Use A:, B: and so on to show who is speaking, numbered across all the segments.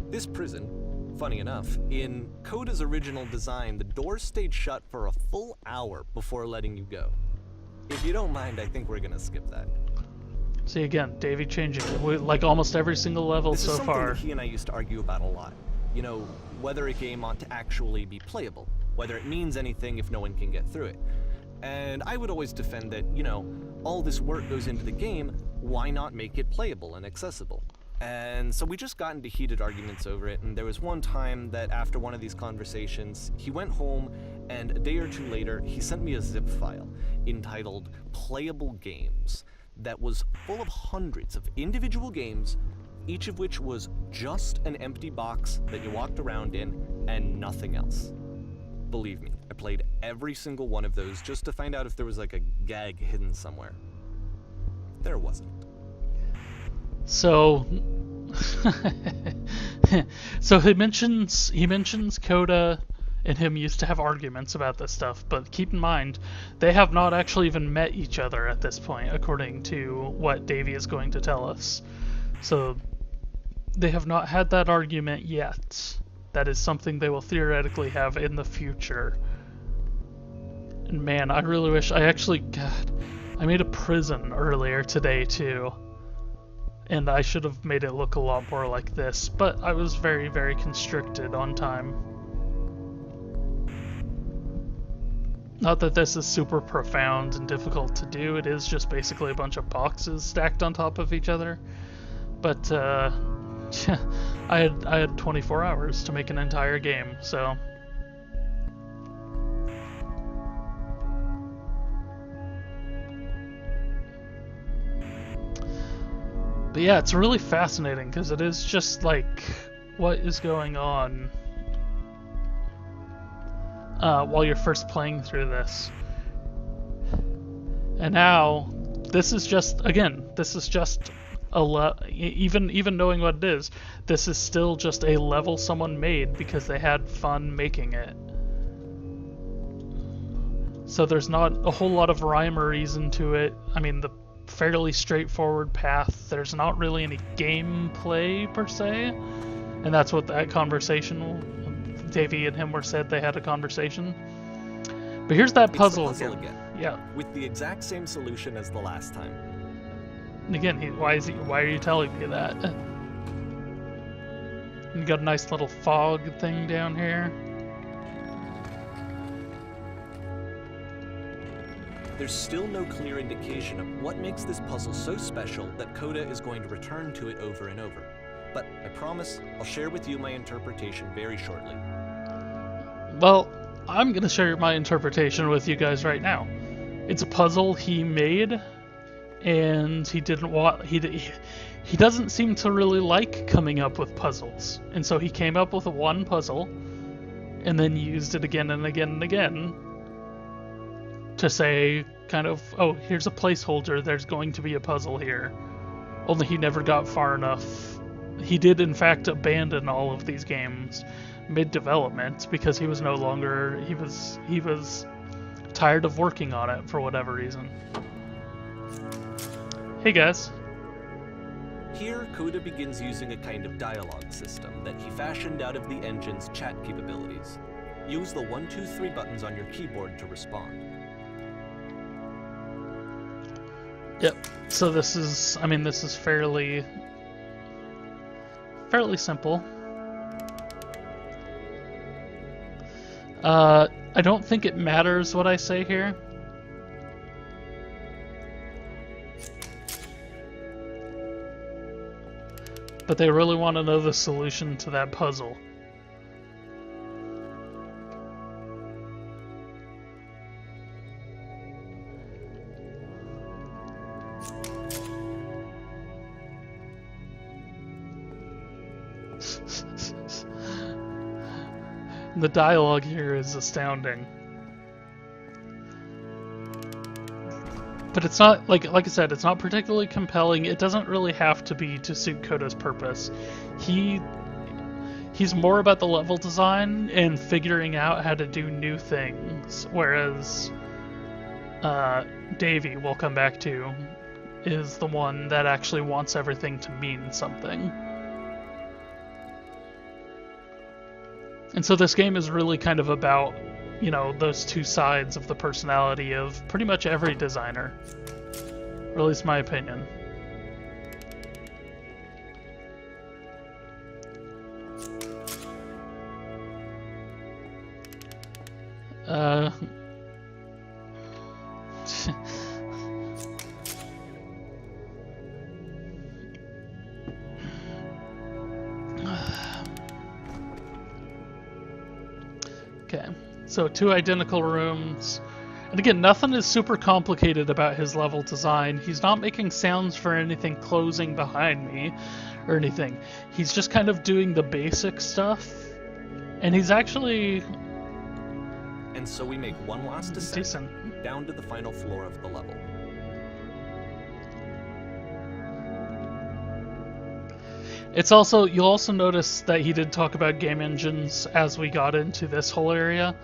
A: This prison, funny enough, in Coda's original design, the doors stayed shut for a full hour before letting you go. If you don't mind, I think we're gonna skip that.
B: See, again, Davey changing it. Like almost every single level
A: This
B: so
A: is something
B: far.
A: that he and I used to argue about a lot. You know, whether a game ought to actually be playable, whether it means anything if no one can get through it. And I would always defend that, you know, all this work goes into the game, why not make it playable and accessible? And so we just got into heated arguments over it, and there was one time that after one of these conversations, he went home, and a day or two later, he sent me a zip file entitled Playable Games that was full of hundreds of individual games, each of which was just an empty box that you walked around in and nothing else. Believe me, I played every single one of those just to find out if there was like a gag hidden somewhere. There wasn't.
B: So, so he mentions Coda and him used to have arguments about this stuff, but keep in mind, they have not actually even met each other at this point, according to what Davey is going to tell us. So, they have not had that argument yet. That is something they will theoretically have in the future. And man, I really wish God, I made a prison earlier today too. And I should have made it look a lot more like this, but I was very, very constricted on time. Not that this is super profound and difficult to do, it is just basically a bunch of boxes stacked on top of each other. But, I had 24 hours to make an entire game, so... But yeah, it's really fascinating because it is just like what is going on while you're first playing through this. And now this is just even knowing what it is, this is still just a level someone made because they had fun making it. So there's not a whole lot of rhyme or reason to it. I mean, the fairly straightforward path. There's not really any gameplay per se, and that's what that conversation, Davey and him said they had a conversation. But here's that puzzle,
A: it's the puzzle again.
B: Yeah.
A: With the exact same solution as the last time.
B: And again, why are you telling me that? You got a nice little fog thing down here.
A: There's still no clear indication of what makes this puzzle so special that Coda is going to return to it over and over. But I promise I'll share with you my interpretation very shortly.
B: Well, I'm gonna share my interpretation with you guys right now. It's a puzzle he made, and he doesn't seem to really like coming up with puzzles. And so he came up with one puzzle, and then used it again and again and again to say, kind of, oh, here's a placeholder, there's going to be a puzzle here. Only he never got far enough. He did, in fact, abandon all of these games mid-development because he was he was tired of working on it for whatever reason. Hey guys.
A: Here, Coda begins using a kind of dialogue system that he fashioned out of the engine's chat capabilities. Use the 1, 2, 3 buttons on your keyboard to respond.
B: Yep. So this is fairly simple. I don't think it matters what I say here. But they really want to know the solution to that puzzle. The dialogue here is astounding. But it's not, like I said, it's not particularly compelling. It doesn't really have to be to suit Coda's purpose. He's more about the level design and figuring out how to do new things, whereas Davey, we'll come back to, is the one that actually wants everything to mean something. And so this game is really kind of about, you know, those two sides of the personality of pretty much every designer. Or at least my opinion. Okay, so 2 identical rooms. And again, nothing is super complicated about his level design. He's not making sounds for anything closing behind me or anything. He's just kind of doing the basic stuff. And he's actually...
A: And so we make one last descent
B: decent.
A: Down to the final floor of the level.
B: It's also, you'll also notice that he did talk about game engines as we got into this whole area.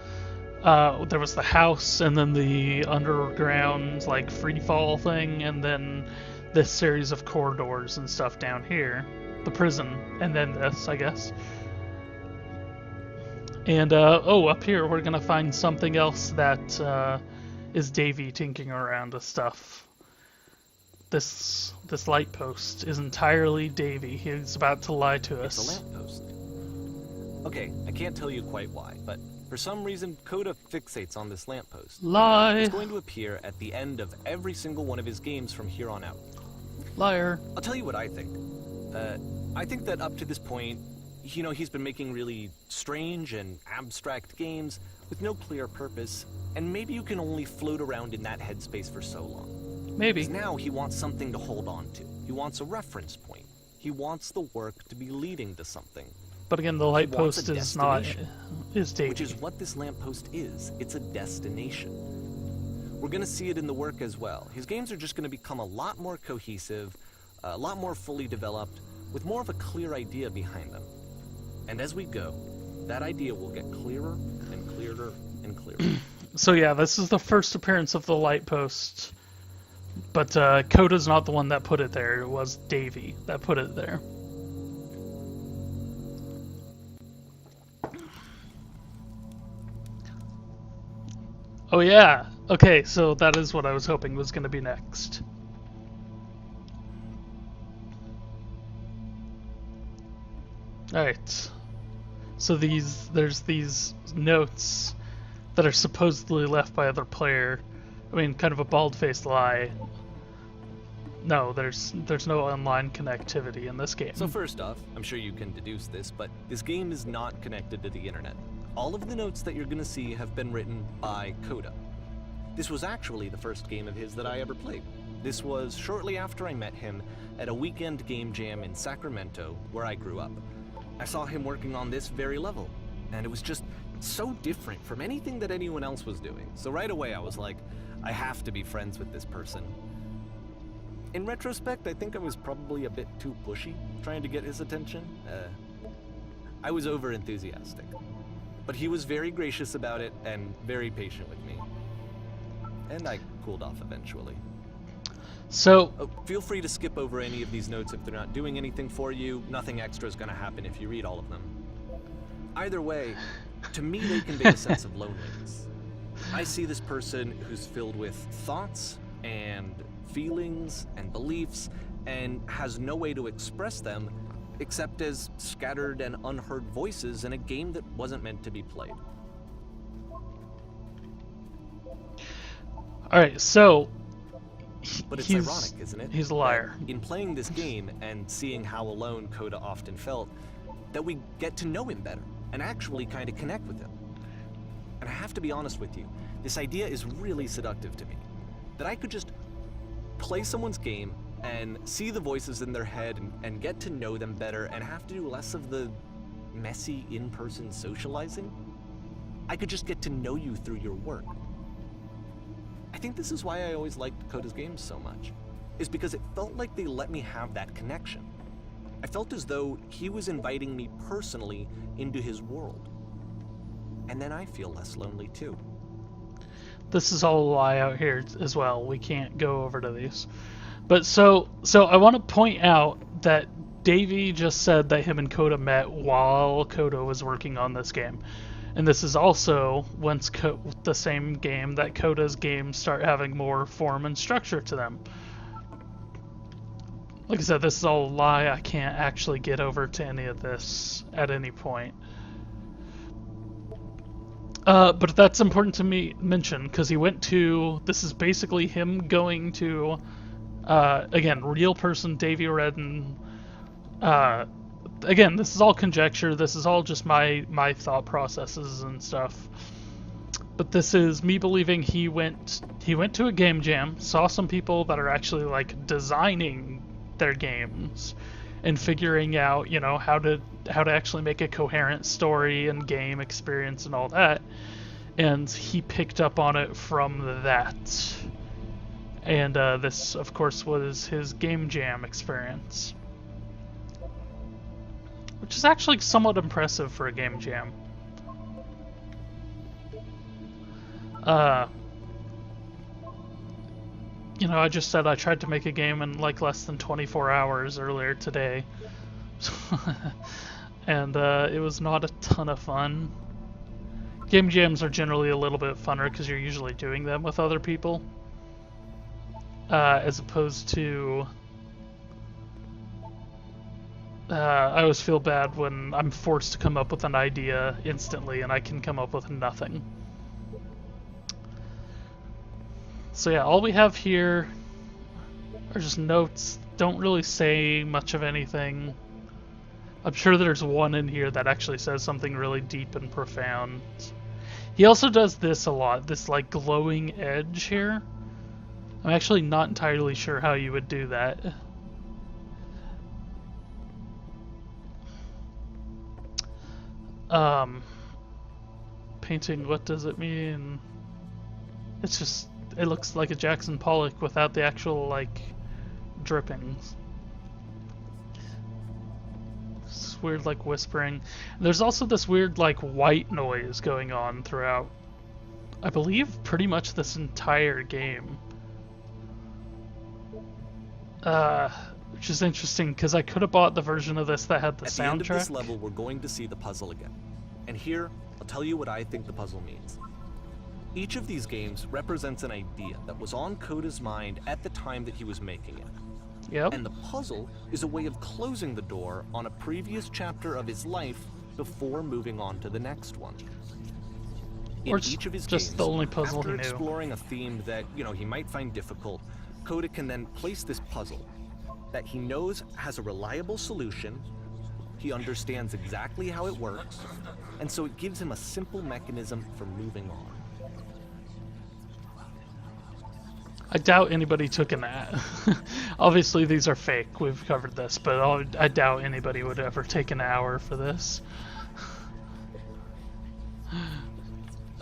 B: There was the house, and then the underground, like, free fall thing, and then this series of corridors and stuff down here. The prison, and then this, I guess. And, oh, up here we're gonna find something else that is Davey tinkering around with stuff. This light post is entirely Davey. He's about to lie to us.
A: It's a lamppost. Okay, I can't tell you quite why, but for some reason Coda fixates on this lamppost.
B: Lie.
A: It's going to appear at the end of every single one of his games from here on out.
B: Liar.
A: I'll tell you what I think. I think that up to this point, you know, he's been making really strange and abstract games with no clear purpose, and maybe you can only float around in that headspace for so long.
B: Maybe.
A: Because now he wants something to hold on to. He wants a reference point. He wants the work to be leading to something.
B: But again, the light post is not Davey.
A: Which is what this lamppost is. It's a destination. We're going to see it in the work as well. His games are just going to become a lot more cohesive, a lot more fully developed, with more of a clear idea behind them. And as we go, that idea will get clearer and clearer and clearer.
B: So yeah, this is the first appearance of the light post. But Coda's not the one that put it there. It was Davey that put it there. Oh yeah. Okay, so that is what I was hoping was going to be next. Alright. So there's these notes that are supposedly left by other player. I mean, kind of a bald-faced lie. No, there's no online connectivity in this game.
A: So first off, I'm sure you can deduce this, but this game is not connected to the internet. All of the notes that you're going to see have been written by Coda. This was actually the first game of his that I ever played. This was shortly after I met him at a weekend game jam in Sacramento, where I grew up. I saw him working on this very level, and it was just so different from anything that anyone else was doing. So right away I was like, I have to be friends with this person. In retrospect, I think I was probably a bit too pushy, trying to get his attention. I was over-enthusiastic. But he was very gracious about it and very patient with me. And I cooled off eventually.
B: So,
A: feel free to skip over any of these notes if they're not doing anything for you. Nothing extra is going to happen if you read all of them. Either way, to me they convey a sense of loneliness. I see this person who's filled with thoughts and feelings and beliefs and has no way to express them except as scattered and unheard voices in a game that wasn't meant to be played.
B: Alright, so
A: but it's ironic, isn't it?
B: He's a liar.
A: In playing this game and seeing how alone Coda often felt, that we get to know him better and actually kind of connect with him. And I have to be honest with you, this idea is really seductive to me. That I could just play someone's game and see the voices in their head and get to know them better and have to do less of the messy in-person socializing. I could just get to know you through your work. I think this is why I always liked Coda's games so much, is because it felt like they let me have that connection. I felt as though he was inviting me personally into his world. And then I feel less lonely too.
B: This is all a lie out here as well. We can't go over to these. But so I want to point out that Davey just said that him and Coda met while Coda was working on this game. And this is also once the same game that Coda's games start having more form and structure to them. Like I said, this is all a lie. I can't actually get over to any of this at any point. But that's important to me mention, because this is basically him going to, again, real person Davey Wreden. Again, this is all conjecture. This is all just my thought processes and stuff. But this is me believing he went to a game jam, saw some people that are actually like designing their games and figuring out, how to actually make a coherent story and game experience and all that. And he picked up on it from that. And this, of course, was his game jam experience, which is actually somewhat impressive for a game jam. I just said I tried to make a game in like less than 24 hours earlier today. And it was not a ton of fun. Game jams are generally a little bit funner because you're usually doing them with other people. As opposed to... I always feel bad when I'm forced to come up with an idea instantly and I can come up with nothing. So yeah, all we have here are just notes. Don't really say much of anything. I'm sure there's one in here that actually says something really deep and profound. He also does this a lot, this like glowing edge here. I'm actually not entirely sure how you would do that. Painting, what does it mean? It's just, it looks like a Jackson Pollock without the actual, like, drippings. This weird, like, whispering. There's also this weird, like, white noise going on throughout, I believe, pretty much this entire game. Which is interesting, because I could have bought the version of this that had the soundtrack.
A: At the end of this level, we're going to see the puzzle again. And here, I'll tell you what I think the puzzle means. Each of these games represents an idea that was on Coda's mind at the time that he was making it.
B: Yep.
A: And the puzzle is a way of closing the door on a previous chapter of his life before moving on to the next one. In each of his
B: just
A: games,
B: the only puzzle
A: after
B: he knew.
A: Exploring a theme that, he might find difficult, Coda can then place this puzzle that he knows has a reliable solution, he understands exactly how it works, and so it gives him a simple mechanism for moving on.
B: I doubt anybody took an obviously these are fake, we've covered this, but I doubt anybody would ever take an hour for this.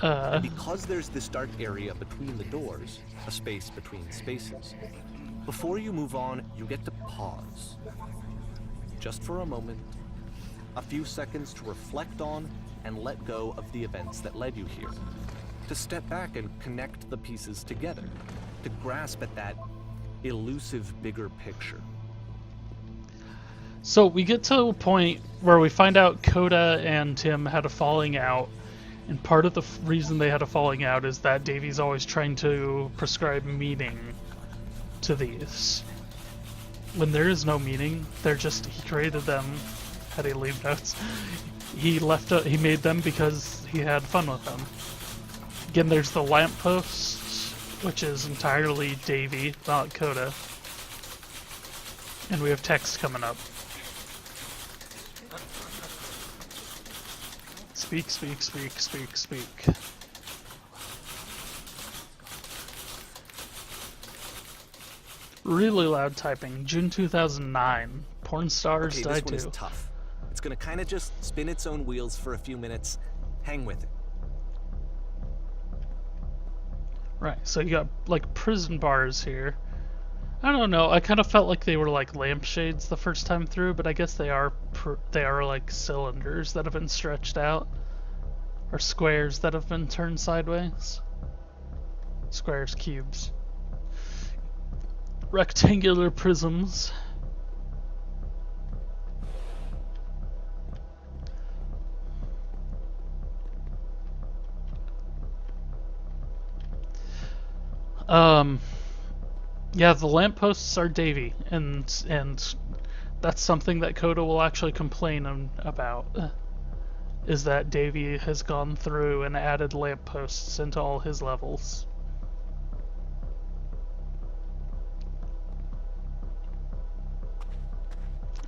A: And because there's this dark area between the doors, a space between spaces, before you move on, you get to pause. Just for a moment, a few seconds to reflect on and let go of the events that led you here. To step back and connect the pieces together. To grasp at that elusive bigger picture.
B: So we get to a point where we find out Coda and Tim had a falling out, and part of the reason they had a falling out is that Davey's always trying to prescribe meaning to these. When there is no meaning, they're just, he created them. How do you leave notes? He made them because he had fun with them. Again, there's the lamppost, which is entirely Davey, not Coda. And we have text coming up. Speak, speak, speak, speak, speak. Really loud typing. June 2009. Porn stars
A: Okay,
B: die
A: this
B: too.
A: one is tough. It's gonna kind of just spin its own wheels for a few minutes. Hang with it.
B: Right, so you got like prison bars here. I don't know. I kind of felt like they were like lampshades the first time through, but I guess they are like cylinders that have been stretched out, or squares that have been turned sideways. Squares, cubes, rectangular prisms. Yeah, the lampposts are Davey, and that's something that Coda will actually complain about. Is that Davey has gone through and added lampposts into all his levels.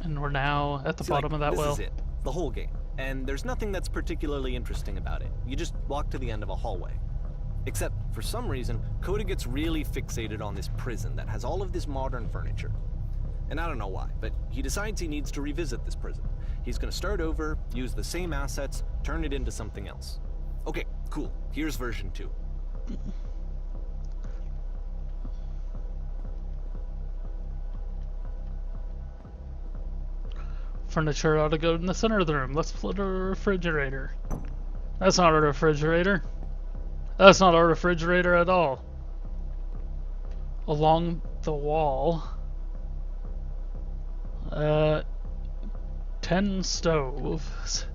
B: And we're now at the bottom of that well.
A: This is it, the whole game. And there's nothing that's particularly interesting about it. You just walk to the end of a hallway. Except, for some reason, Coda gets really fixated on this prison that has all of this modern furniture. And I don't know why, but he decides he needs to revisit this prison. He's gonna start over, use the same assets, turn it into something else. Okay, cool. Here's version 2.
B: Furniture ought to go in the center of the room. Let's put a refrigerator. That's not a refrigerator. That's not a refrigerator at all. Along the wall, 10 stoves.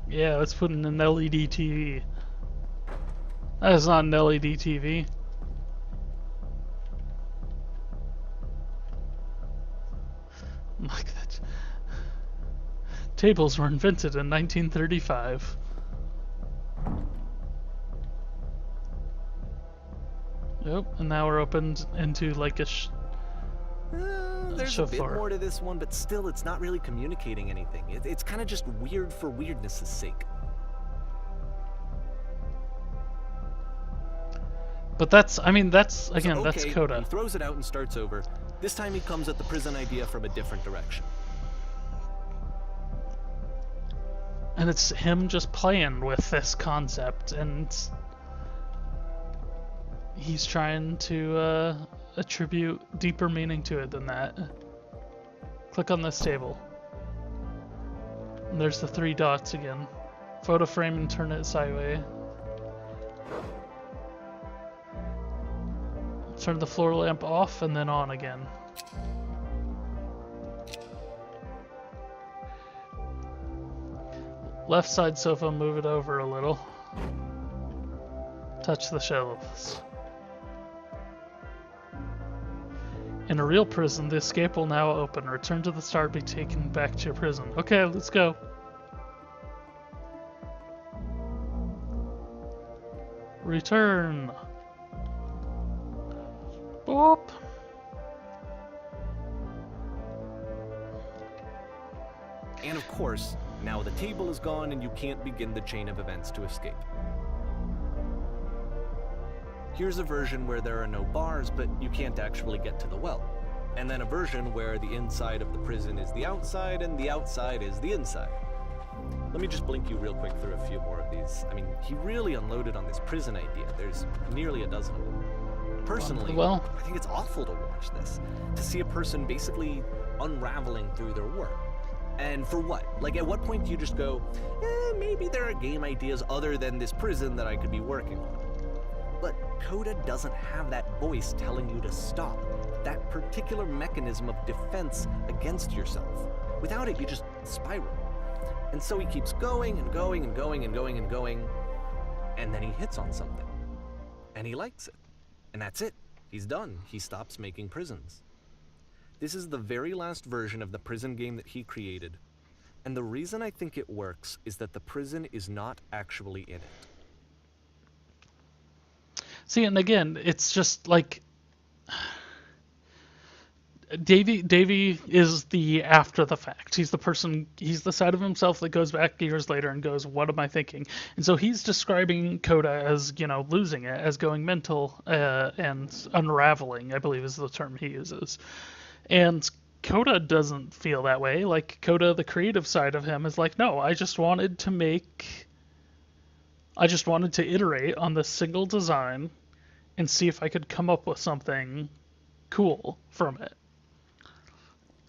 B: Yeah, let's put in an LED TV. That is not an LED TV. Like that. Tables were invented in 1935. Yep, and now we're opened into like a
A: there's a bit more to this one, but still it's not really communicating anything. It's kind of just weird for weirdness' sake.
B: But that's, I mean, that's, again,
A: So,
B: that's Coda.
A: He throws it out and starts over. This time he comes at the prison idea from a different direction.
B: And it's him just playing with this concept, and he's trying to attribute deeper meaning to it than that. Click on this table. And there's the 3 dots again. Photo frame and turn it sideways. Turn the floor lamp off and then on again. Left side sofa, move it over a little. Touch the shelves. In a real prison, the escape will now open. Return to the start, be taken back to your prison. Okay, let's go. Return. Boop.
A: And of course, now the table is gone and you can't begin the chain of events to escape. Here's a version where there are no bars, but you can't actually get to the well. And then a version where the inside of the prison is the outside and the outside is the inside. Let me just blink you real quick through a few more of these. I mean, he really unloaded on this prison idea. There's nearly a dozen of them. Personally,
B: well,
A: I think it's awful to watch this, to see a person basically unraveling through their work. And for what? Like, at what point do you just go, maybe there are game ideas other than this prison that I could be working on? But Coda doesn't have that voice telling you to stop, that particular mechanism of defense against yourself. Without it, you just spiral. And so he keeps going and going and going and going and going, and then he hits on something. And he likes it. And that's it. He's done. He stops making prisons. This is the very last version of the prison game that he created. And the reason I think it works is that the prison is not actually in it.
B: See, and again, it's just like Davey is the after the fact. He's the person, he's the side of himself that goes back years later and goes, what am I thinking? And so he's describing Coda as, you know, losing it, as going mental and unraveling, I believe is the term he uses. And Coda doesn't feel that way. Like, Coda, the creative side of him, is like, no, I just wanted to iterate on this single design and see if I could come up with something cool from it.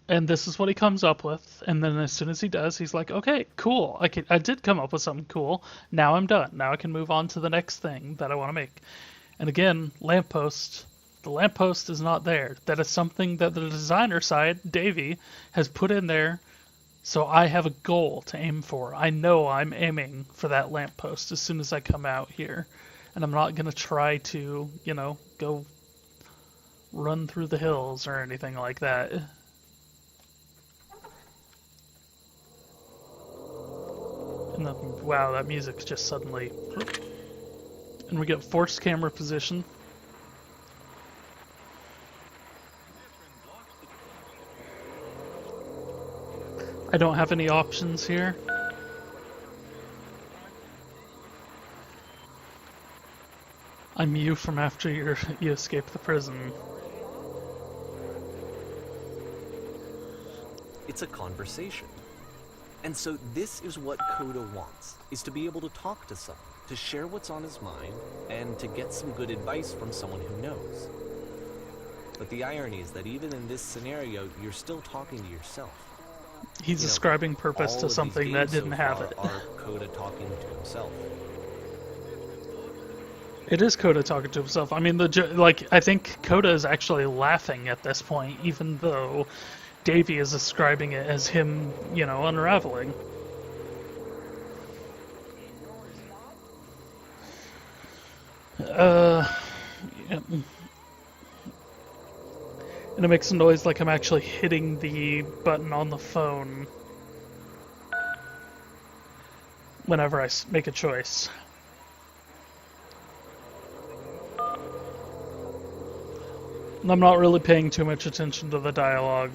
B: And this is what he comes up with, and then as soon as he does, he's like, okay, cool, I did come up with something cool, now I'm done, now I can move on to the next thing that I want to make. And again, lamppost, the lamppost is not there. That is something that the designer side, Davey, has put in there So I have a goal to aim for. I know I'm aiming for that lamppost as soon as I come out here. And I'm not going to try to, go run through the hills or anything like that. And then, wow, that music just suddenly... And we get forced camera position. I don't have any options here. I'm you from after you escape the prison.
A: It's a conversation. And so this is what Coda wants, is to be able to talk to someone, to share what's on his mind, and to get some good advice from someone who knows. But the irony is that even in this scenario, you're still talking to yourself.
B: He's ascribing purpose to something that didn't have it.
A: Are Coda talking to himself?
B: It is Coda talking to himself. I mean, I think Coda is actually laughing at this point, even though Davey is ascribing it as him, unraveling. Yeah. And it makes a noise like I'm actually hitting the button on the phone whenever I make a choice. And I'm not really paying too much attention to the dialogue.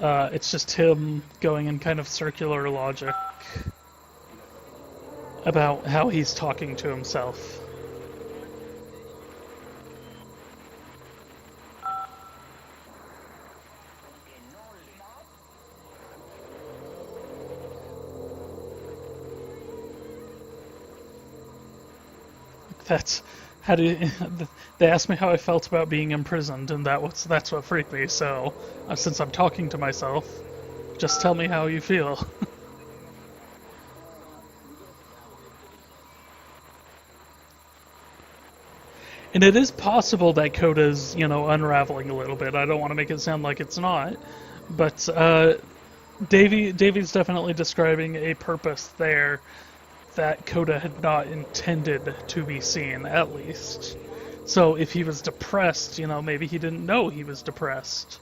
B: It's just him going in kind of circular logic about how he's talking to himself. That's how do you, they asked me how I felt about being imprisoned, and that's what freaked me. So since I'm talking to myself, just tell me how you feel. And it is possible that Coda's, unraveling a little bit. I don't want to make it sound like it's not, but Davey's definitely describing a purpose there that Coda had not intended to be seen, at least. So if he was depressed, maybe he didn't know he was depressed.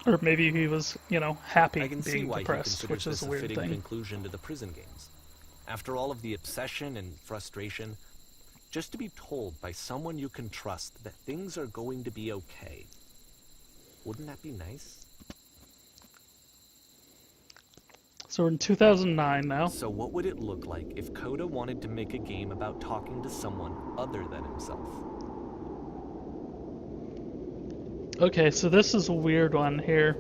B: Or maybe he was, happy being depressed, which is a weird thing.
A: Conclusion to the prison games. After all of the obsession and frustration, just to be told by someone you can trust that things are going to be okay. Wouldn't that be nice?
B: So we're in 2009 now.
A: So what would it look like if Coda wanted to make a game about talking to someone other than himself?
B: Okay, so this is a weird one here.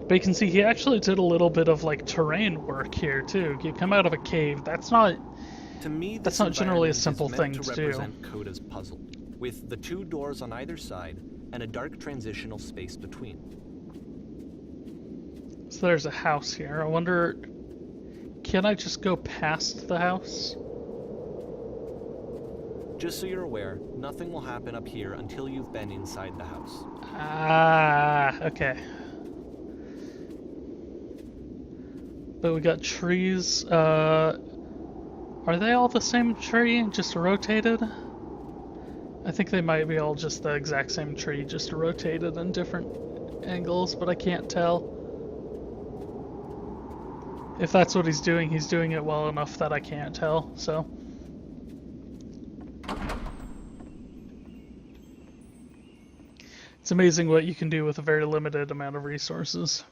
B: But you can see he actually did a little bit of terrain work here too. You come out of a cave. That's not generally a simple thing to do.
A: Represent Coda's puzzle, with the two doors on either side and a dark transitional space between.
B: So there's a house here. I wonder, can I just go past the house?
A: Just so you're aware, nothing will happen up here until you've been inside the house.
B: Ah, okay. But we got trees. Are they all the same tree, just rotated? I think they might be all just the exact same tree, just rotated in different angles, but I can't tell. If that's what he's doing it well enough that I can't tell, so. It's amazing what you can do with a very limited amount of resources.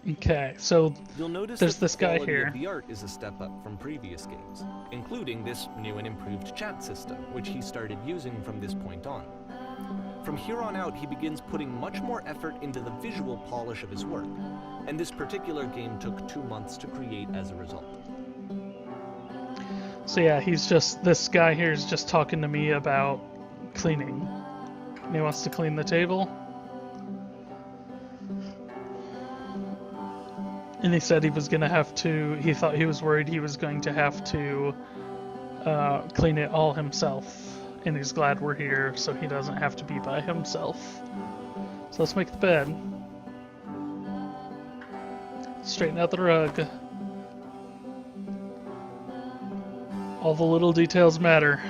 B: Okay, so
A: you'll notice
B: there's
A: that
B: this guy here.
A: The art is a step up from previous games, including this new and improved chat system, which he started using from this point on. From here on out, he begins putting much more effort into the visual polish of his work, and this particular game took 2 months to create as a result.
B: So yeah, this guy here is just talking to me about cleaning. And he wants to clean the table. And he said he was going to have to, he was worried he was going to have to clean it all himself. And he's glad we're here so he doesn't have to be by himself. So let's make the bed. Straighten out the rug. All the little details matter.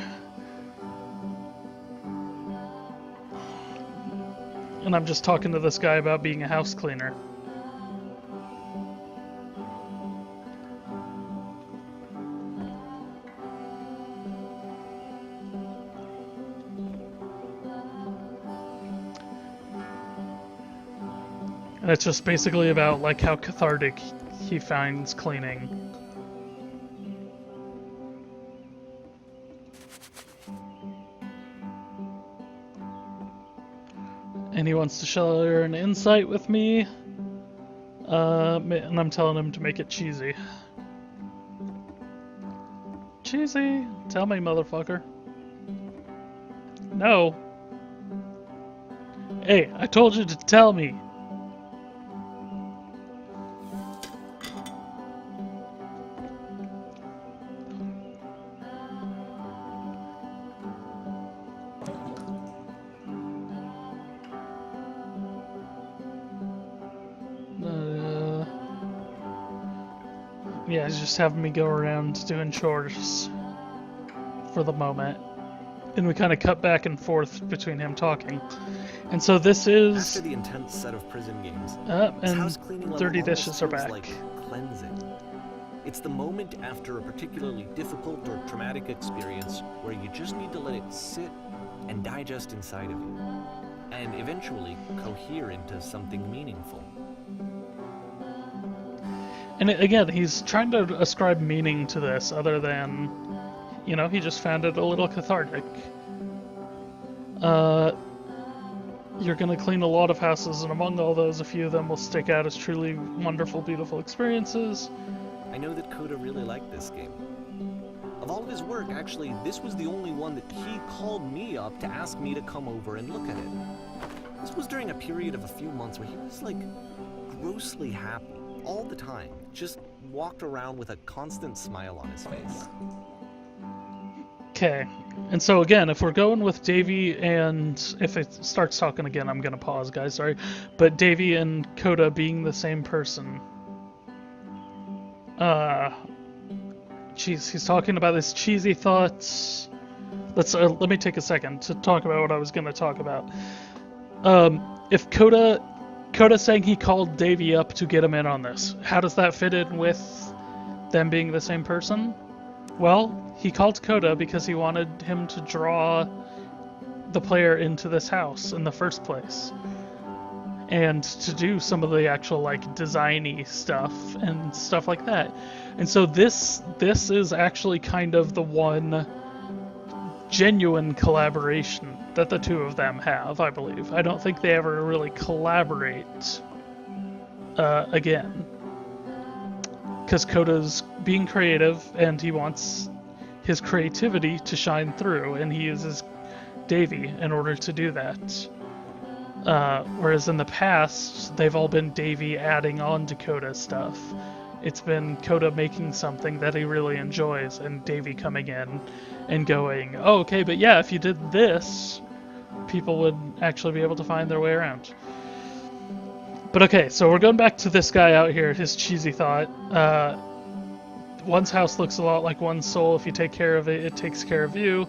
B: And I'm just talking to this guy about being a house cleaner. And it's just basically about like how cathartic he finds cleaning. And he wants to share an insight with me. And I'm telling him to make it cheesy. Cheesy? Tell me, motherfucker. No. Hey, I told you to tell me. Yeah, he's just having me go around doing chores for the moment. And we kind of cut back and forth between him talking. And so this is...
A: After the intense set of prison games,
B: and
A: house cleaning level
B: dirty
A: almost
B: dishes are
A: feels
B: back.
A: like cleansing. It's the moment after a particularly difficult or traumatic experience where you just need to let it sit and digest inside of you, and eventually cohere into something meaningful.
B: And again, he's trying to ascribe meaning to this other than, you know, he just found it a little cathartic. You're gonna clean a lot of houses, and among all those, a few of them will stick out as truly wonderful, beautiful experiences.
A: I know that Coda really liked this game. Of all of his work, actually, this was the only one that he called me up to ask me to come over and look at it. This was during a period of a few months where he was, like, grossly happy all the time. Just walked around with a constant smile on his face.
B: Okay, and so again, if we're going with Davey and... If it starts talking again, I'm gonna pause, guys, sorry. But Davey and Coda being the same person. Jeez, he's talking about his cheesy thoughts. Let me take a second to talk about what I was gonna talk about. If Coda saying he called Davey up to get him in on this, how does that fit in with them being the same person? Well, he called Coda because he wanted him to draw the player into this house in the first place. And to do some of the actual, like, designy stuff and stuff like that. And so this is actually kind of the one genuine collaboration that the two of them have, I believe. I don't think they ever really collaborate again. Because Coda's being creative, and he wants his creativity to shine through, and he uses Davey in order to do that. Whereas in the past, they've all been Davey adding on to Coda's stuff. It's been Coda making something that he really enjoys, and Davey coming in and going, oh, okay, but yeah, if you did this, people would actually be able to find their way around. But okay, so we're going back to this guy out here, his cheesy thought. One's house looks a lot like one's soul. If you take care of it, it takes care of you.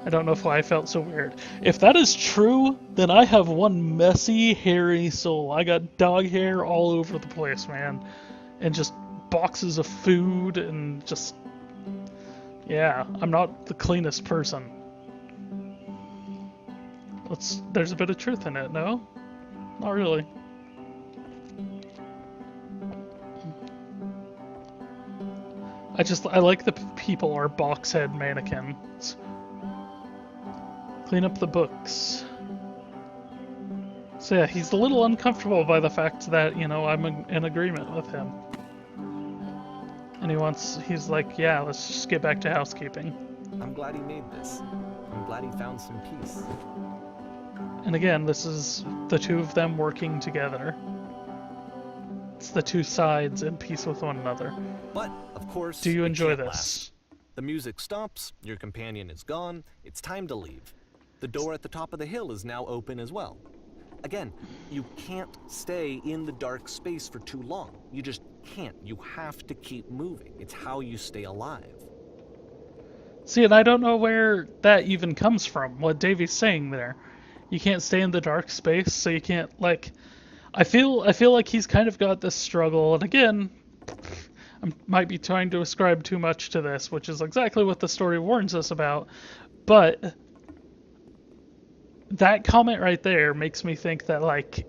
B: I don't know why I felt so weird. If that is true, then I have one messy, hairy soul. I got dog hair all over the place, man. And just boxes of food and just... Yeah, I'm not the cleanest person. There's a bit of truth in it, no? Not really. I like the people are box head mannequins. Clean up the books. So yeah, he's a little uncomfortable by the fact that, you know, I'm in agreement with him. And he's like, yeah, let's just get back to housekeeping.
A: I'm glad he made this. I'm glad he found some peace.
B: And again, this is the two of them working together. sets the two sides in peace with one another.
A: But, of course,
B: Do you
A: it
B: enjoy
A: can't
B: this?
A: last. The music stops, your companion is gone, it's time to leave. The door at the top of the hill is now open as well. Again, you can't stay in the dark space for too long. You just can't. You have to keep moving. It's how you stay alive.
B: See, and I don't know where that even comes from, what Davey's saying there. You can't stay in the dark space, so you can't, like... I feel like he's kind of got this struggle, and again, I might be trying to ascribe too much to this, which is exactly what the story warns us about, but that comment right there makes me think that, like,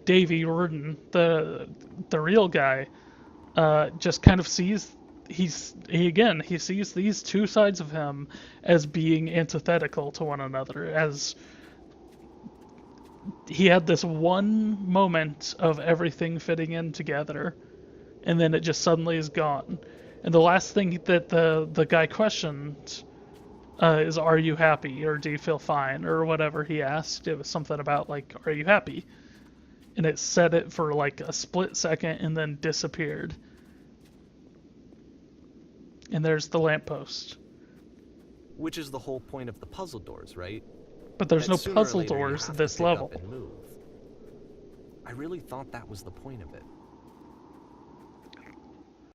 B: Davey Wreden, the real guy, just kind of sees... he sees these two sides of him as being antithetical to one another, as he had this one moment of everything fitting in together, and then it just suddenly is gone. And the last thing that the guy questioned is, "Are you happy?" or "Do you feel fine?" or whatever he asked. It was something about, like, "Are you happy?" And it said it for like a split second and then disappeared. And there's the lamppost.
A: Which is the whole point of the puzzle doors, right?
B: But there's
A: That
B: no
A: sooner or
B: puzzle
A: later you
B: doors
A: have
B: at
A: to
B: this
A: pick up
B: level.
A: and move. I really thought that was the point of it.